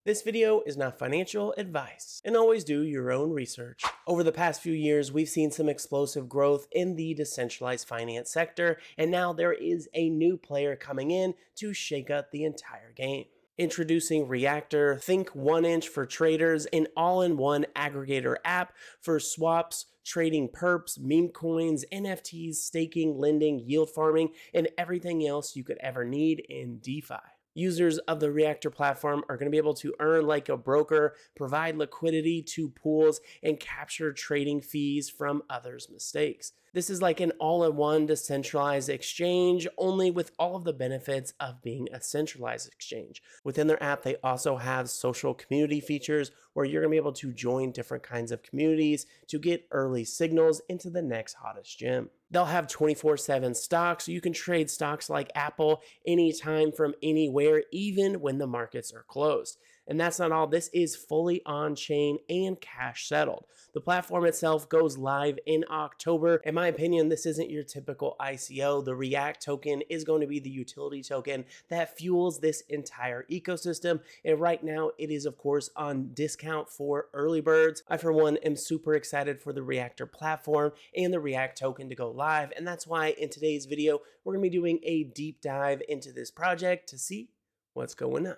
This video is not financial advice, and always do your own research. Over the past few years, we've seen some explosive growth in the decentralized finance sector, and now there is a new player coming in to shake up the entire game. Introducing Reactor, think 1inch for traders, an all-in-one aggregator app for swaps, trading perps, meme coins, NFTs, staking, lending, yield farming, and everything else you could ever need in DeFi. Users of the Reactor platform are going to be able to earn like a broker, provide liquidity to pools, and capture trading fees from others' mistakes. This is like an all-in-one decentralized exchange, only with all of the benefits of being a centralized exchange. Within their app, they also have social community features where you're going to be able to join different kinds of communities to get early signals into the next hottest gem. They'll have 24/7 stocks, so you can trade stocks like Apple anytime from anywhere, even when the markets are closed. And that's not all. This is fully on-chain and cash settled. The platform itself goes live in October. In my opinion, this isn't your typical ICO. The React token is going to be the utility token that fuels this entire ecosystem. And right now, it is, of course, on discount for early birds. I, for one, am super excited for the Reactor platform and the React token to go live. And that's why in today's video, we're going to be doing a deep dive into this project to see what's going on.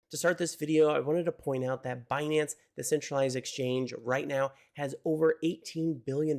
To start this video, I wanted to point out that Binance, the centralized exchange, right now has over $18 billion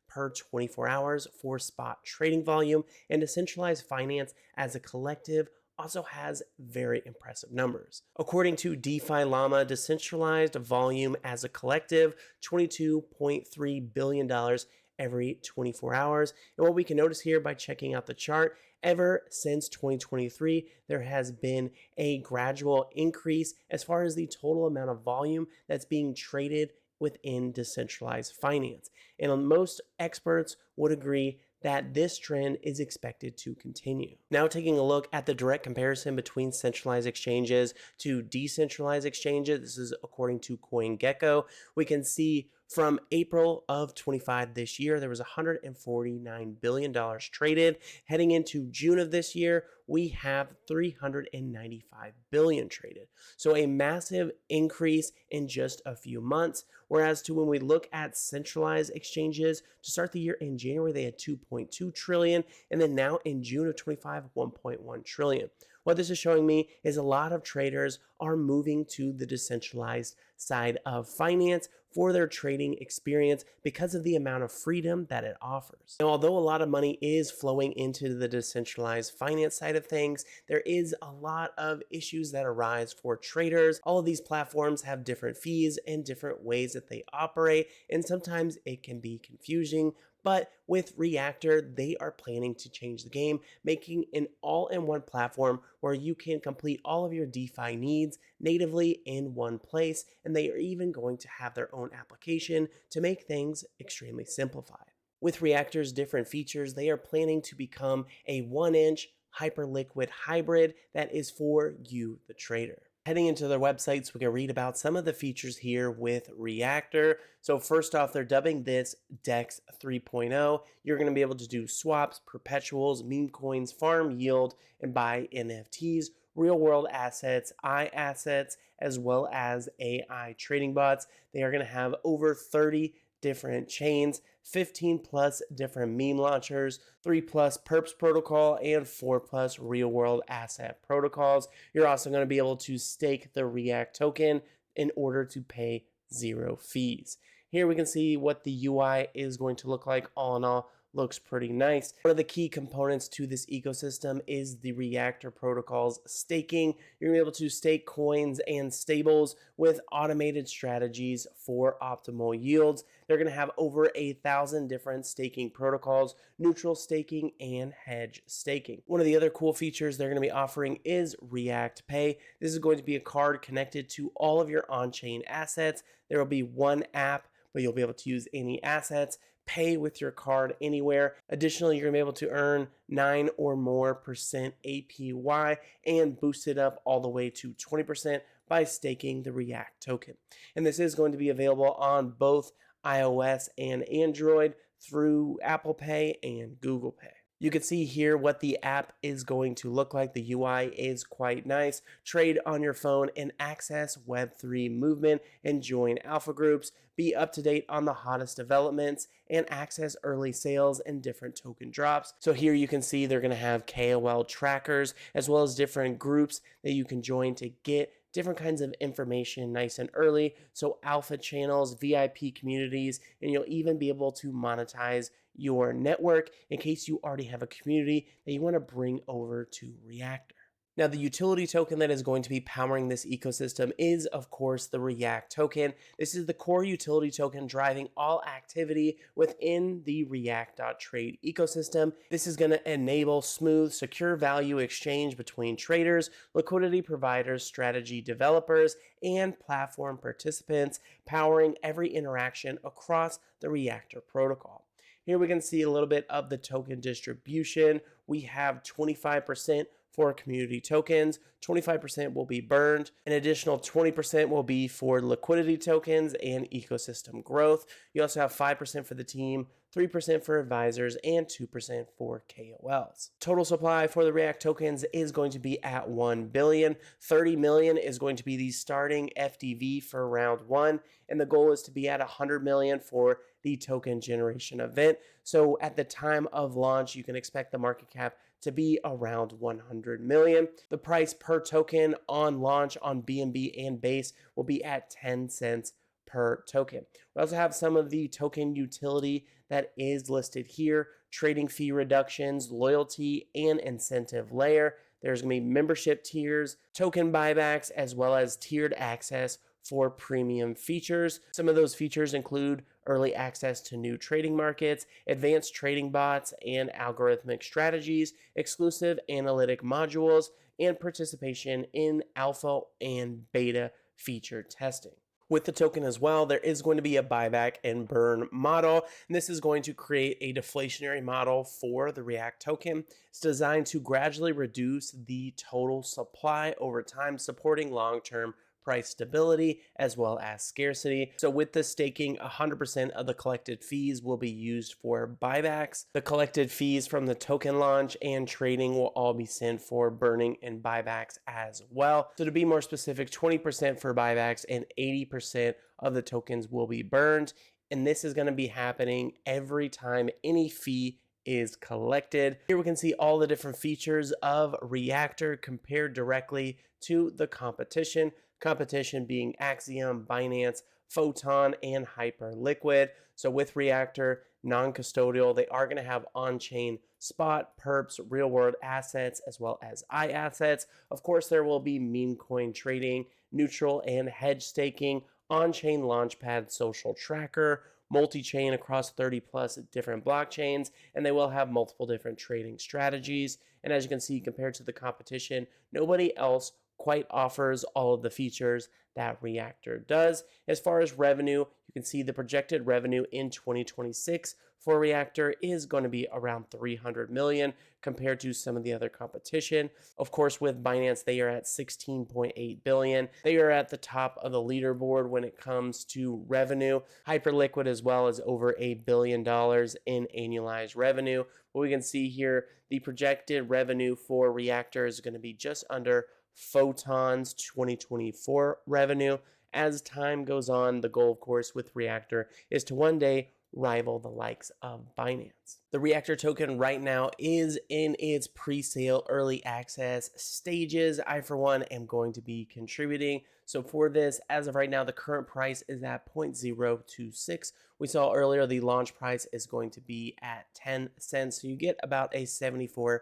per 24 hours for spot trading volume, and decentralized finance as a collective also has very impressive numbers. According to DeFi Llama, decentralized volume as a collective, $22.3 billion every 24 hours. And what we can notice here by checking out the chart, ever since 2023, there has been a gradual increase as far as the total amount of volume that's being traded within decentralized finance. And most experts would agree that this trend is expected to continue. Now, taking a look at the direct comparison between centralized exchanges to decentralized exchanges, this is according to CoinGecko, we can see from April of 25 this year, there was $149 billion traded. Heading into June of this year, we have $395 billion traded. So a massive increase in just a few months. Whereas to when we look at centralized exchanges, to start the year in January, they had 2.2 trillion. And then now in June of 25, 1.1 trillion. What this is showing me is a lot of traders are moving to the decentralized side of finance for their trading experience because of the amount of freedom that it offers. Now, although a lot of money is flowing into the decentralized finance side of things, there is a lot of issues that arise for traders. All of these platforms have different fees and different ways that they operate, and sometimes it can be confusing. But with Reactor, they are planning to change the game, making an all-in-one platform where you can complete all of your DeFi needs natively in one place, and they are even going to have their own application to make things extremely simplified. With Reactor's different features, they are planning to become a 1-inch hyperliquid hybrid that is for you, the trader. Heading into their websites, we can read about some of the features here with Reactor. So first off, they're dubbing this DEX 3.0. You're going to be able to do swaps, perpetuals, meme coins, farm yield, and buy NFTs, real-world assets, assets, as well as AI trading bots. They are going to have over 30 different chains, 15 plus different meme launchers, 3 plus Perps protocol, and 4 plus real world asset protocols. You're also going to be able to stake the React token in order to pay 0 fees. Here we can see what the UI is going to look like. All in all, looks pretty nice. One of the key components to this ecosystem is the Reactor protocol's staking. You're able to stake coins and stables with automated strategies for optimal yields. They're going to have over 1,000 different staking protocols, neutral staking, and hedge staking. One of the other cool features they're going to be offering is React Pay. This is going to be a card connected to all of your on-chain assets. There will be one app, but you'll be able to use any assets, pay with your card anywhere. Additionally, you're going to be able to earn 9 or more % APY and boost it up all the way to 20% by staking the React token. And this is going to be available on both iOS and Android through Apple Pay and Google Pay. You can see here what the app is going to look like. The UI is quite nice. Trade on your phone and access Web3 movement and join alpha groups. Be up to date on the hottest developments and access early sales and different token drops. So here you can see they're going to have KOL trackers as well as different groups that you can join to get different kinds of information nice and early. So alpha channels, VIP communities, and you'll even be able to monetize your network in case you already have a community that you want to bring over to Reactor. Now, the utility token that is going to be powering this ecosystem is, of course, the React token. This is the core utility token driving all activity within the React.trade ecosystem. This is going to enable smooth, secure value exchange between traders, liquidity providers, strategy developers, and platform participants, powering every interaction across the Reactor protocol. Here we can see a little bit of the token distribution. We have 25% for community tokens, 25% will be burned, an additional 20% will be for liquidity tokens and ecosystem growth. You also have 5% for the team, 3% for advisors, and 2% for KOLs. Total supply for the React tokens is going to be at 1 billion. 30 million is going to be the starting FDV for round one, and the goal is to be at 100 million for the token generation event. So at the time of launch, you can expect the market cap to be around 100 million. The price per token on launch on BNB and Base will be at 10 cents per token. We also have some of the token utility that is listed here: trading fee reductions, loyalty and incentive layer. There's going to be membership tiers, token buybacks, as well as tiered access for premium features. Some of those features include early access to new trading markets, advanced trading bots and algorithmic strategies, exclusive analytic modules, and participation in alpha and beta feature testing. With the token as well, there is going to be a buyback and burn model, and this is going to create a deflationary model for the React token. It's designed to gradually reduce the total supply over time, supporting long-term price stability as well as scarcity. So with the staking, 100% of the collected fees will be used for buybacks. The collected fees from the token launch and trading will all be sent for burning and buybacks as well. So to be more specific, 20% for buybacks and 80% of the tokens will be burned. And this is going to be happening every time any fee is collected. Here we can see all the different features of Reactor compared directly to the competition. Competition being Axiom, Binance, Photon, and Hyperliquid. So with Reactor, non-custodial, they are going to have on-chain spot, perps, real-world assets, as well as assets. Of course, there will be meme coin trading, neutral and hedge staking, on-chain launchpad social tracker, multi-chain across 30 plus different blockchains, and they will have multiple different trading strategies. And as you can see, compared to the competition, nobody else quite offers all of the features that Reactor does. As far as revenue, you can see the projected revenue in 2026 for Reactor is going to be around 300 million compared to some of the other competition. Of course, with Binance, they are at 16.8 billion. They are at the top of the leaderboard when it comes to revenue. Hyperliquid as well is over $1 billion in annualized revenue. What we can see here, the projected revenue for Reactor is going to be just under Photon's 2024 revenue. As time goes on, the goal, of course, with Reactor is to one day rival the likes of Binance. The Reactor token right now is in its pre-sale early access stages. I, for one, am going to be contributing. So for this, as of right now, the current price is at 0.026. We saw earlier the launch price is going to be at 10 cents. So you get about a 74%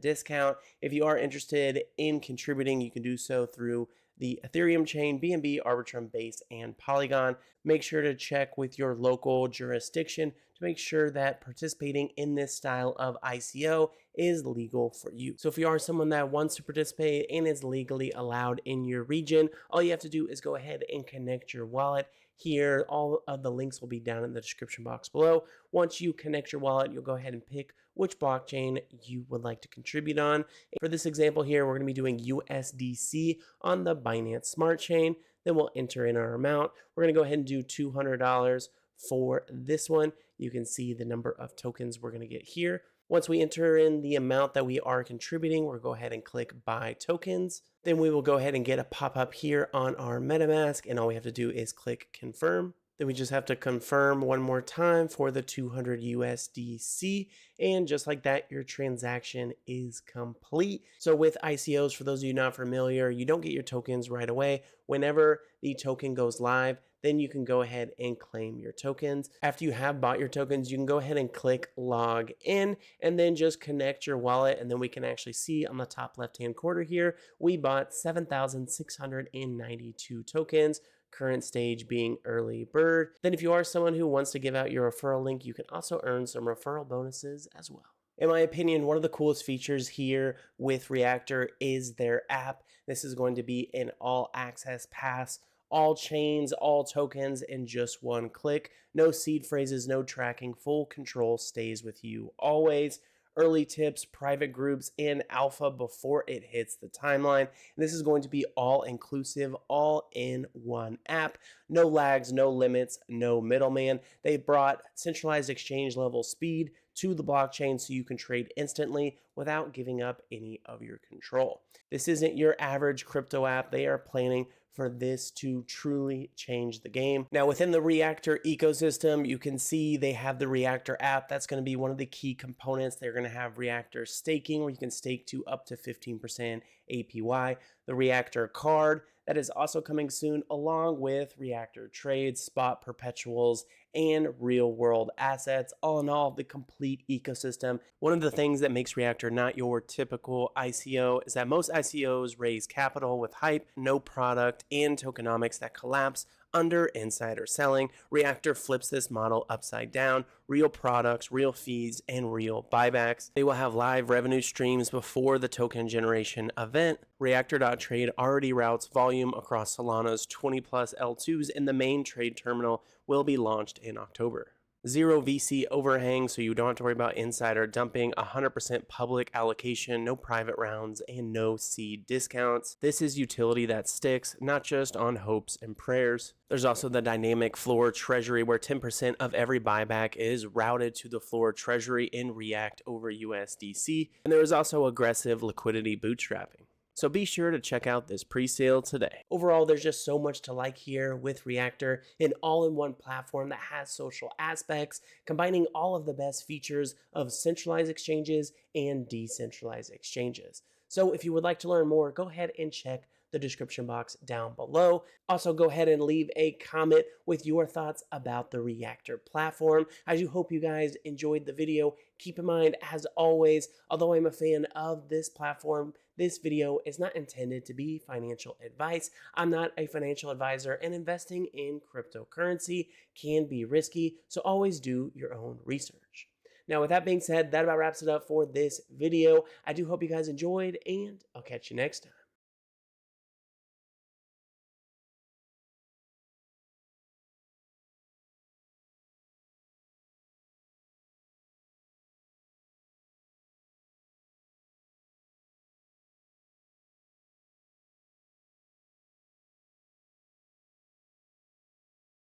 discount. If you are interested in contributing, you can do so through the Ethereum chain, BNB, Arbitrum, Base, and Polygon. Make sure to check with your local jurisdiction to make sure that participating in this style of ICO is legal for you. So if you are someone that wants to participate and is legally allowed in your region, all you have to do is go ahead and connect your wallet. Here, all of the links will be down in the description box below. Once you connect your wallet, you'll go ahead and pick which blockchain you would like to contribute on. For this example here, we're going to be doing USDC on the Binance Smart Chain. Then we'll enter in our amount. We're going to go ahead and do $200 for this one. You can see the number of tokens we're going to get here. Once we enter in the amount that we are contributing, we'll go ahead and click buy tokens. Then we will go ahead and get a pop-up here on our MetaMask, and all we have to do is click confirm. Then we just have to confirm one more time for the 200 USDC. And just like that, your transaction is complete. So with ICOs, for those of you not familiar, you don't get your tokens right away. Whenever the token goes live, then you can go ahead and claim your tokens. After you have bought your tokens, you can go ahead and click log in and then just connect your wallet. And then we can actually see on the top left-hand corner here, we bought 7,692 tokens. Current stage being early bird. Then if you are someone who wants to give out your referral link, you can also earn some referral bonuses as well. In my opinion, one of the coolest features here with Reactor is their app. This is going to be an all access pass, all chains, all tokens in just one click. No seed phrases, no tracking, full control stays with you always. Early tips, private groups, and alpha before it hits the timeline. And this is going to be all inclusive, all in one app. No lags, no limits, no middleman. They brought centralized exchange level speed to the blockchain so you can trade instantly without giving up any of your control. This isn't your average crypto app. They are planning for this to truly change the game. Now, within the Reactor ecosystem, you can see they have the Reactor app. That's going to be one of the key components. They're going to have Reactor staking, where you can stake to up to 15% APY. The Reactor card, that is also coming soon, along with Reactor trades, spot perpetuals, and real world assets. All in all, the complete ecosystem. One of the things that makes Reactor not your typical ICO is that most ICOs raise capital with hype, no product, and tokenomics that collapse under insider selling. Reactor flips this model upside down. Real products, real fees, and real buybacks. They will have live revenue streams before the token generation event. Reactor.trade already routes volume across Solana's 20 plus L2s, and the main trade terminal will be launched in October. Zero VC overhang, so you don't have to worry about insider dumping, 100% public allocation, no private rounds, and no seed discounts. This is utility that sticks, not just on hopes and prayers. There's also the dynamic floor treasury, where 10% of every buyback is routed to the floor treasury in React over USDC. And there is also aggressive liquidity bootstrapping. So be sure to check out this pre-sale today. Overall, there's just so much to like here with Reactor, an all-in-one platform that has social aspects, combining all of the best features of centralized exchanges and decentralized exchanges. So if you would like to learn more, go ahead and check the description box down below. Also, go ahead and leave a comment with your thoughts about the Reactor platform. I do hope you guys enjoyed the video. Keep in mind, as always, although I'm a fan of this platform, this video is not intended to be financial advice. I'm not a financial advisor, and investing in cryptocurrency can be risky, so always do your own research. Now, with that being said, that about wraps it up for this video. I do hope you guys enjoyed, and I'll catch you next time.